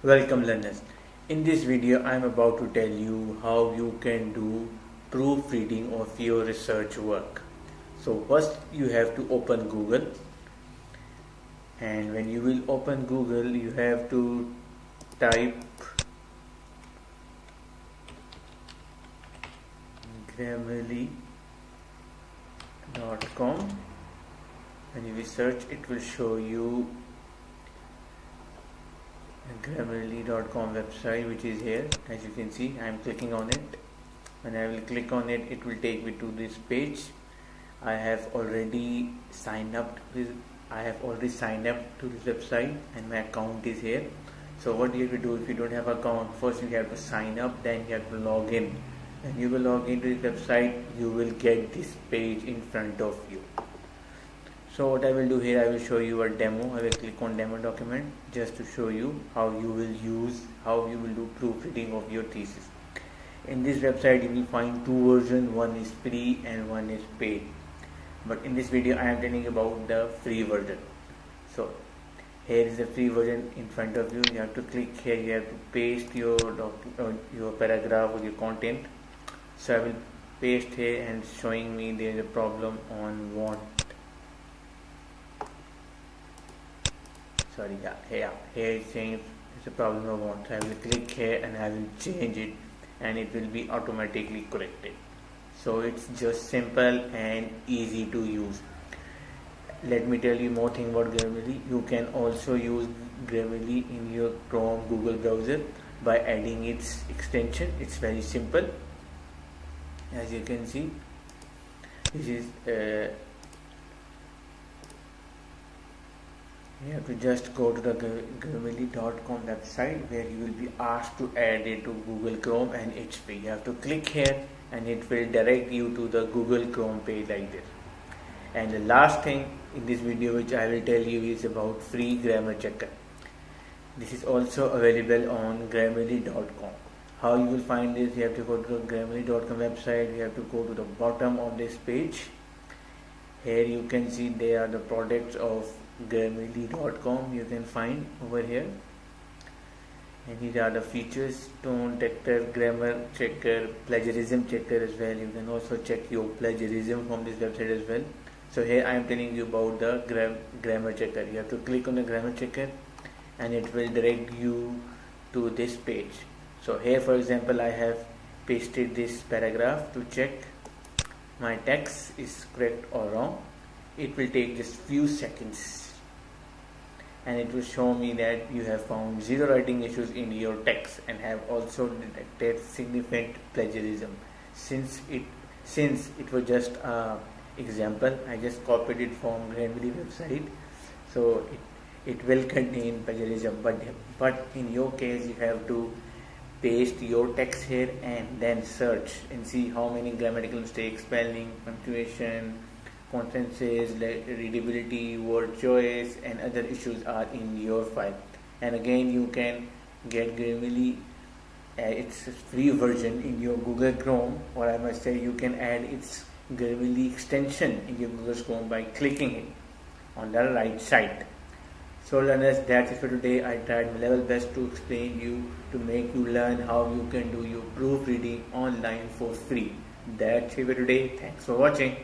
Welcome learners. In this video I am about to tell you how you can do proofreading of your research work. So first you have to open Google, and when you will open Google you have to type Grammarly.com. When you will search it will show you Grammarly.com website, which is here. As you can see, I am clicking on it. When I will click on it, it will take me to this page. I have already signed up to this website and my account is here. So what you have to do, if you don't have account, first you have to sign up, then you have to log in. When you will log into this website, you will get this page in front of you. So what I will do here, I will show you a demo. I will click on demo document just to show you how you will do proofreading of your thesis. In this website you will find two versions, one is free and one is paid. But in this video I am telling about the free version. So here is the free version in front of you. You have to click here, you have to paste your paragraph or your content. So I will paste here and showing me there is a problem on want. Here it's saying it's a problem of want. So I will click here and I will change it and it will be automatically corrected. So it's just simple and easy to use. Let me tell you more thing about Grammarly. You can also use Grammarly in your Chrome Google browser by adding its extension. It's very simple. As you can see, this is you have to just go to the Grammarly.com website where you will be asked to add it to Google Chrome, and it's free. You have to click here and it will direct you to the Google Chrome page like this. And the last thing in this video which I will tell you is about free grammar checker. This is also available on Grammarly.com. How you will find this? You have to go to the Grammarly.com website. You have to go to the bottom of this page. Here you can see they are the products of Grammarly.com. You can find over here, and these are the features: tone detector, grammar checker, plagiarism checker as well. You can also check your plagiarism from this website as well. So here I am telling you about the grammar checker. You have to click on the grammar checker and it will direct you to this page. So here, for example, I have pasted this paragraph to check my text is correct or wrong. It will take just few seconds and it will show me that you have found 0 writing issues in your text and have also detected significant plagiarism. Since it was just an example, I just copied it from Grammarly website, so it will contain plagiarism, but in your case you have to paste your text here and then search and see how many grammatical mistakes, spelling, punctuation, consonances, readability, word choice and other issues are in your file. And again, you can get Grammarly its free version in your Google Chrome, or I must say you can add its Grammarly extension in your Google Chrome by clicking it on the right side. So learners, that's it for today. I tried my level best to explain you, to make you learn how you can do your proofreading online for free. That's it for today. Thanks for watching.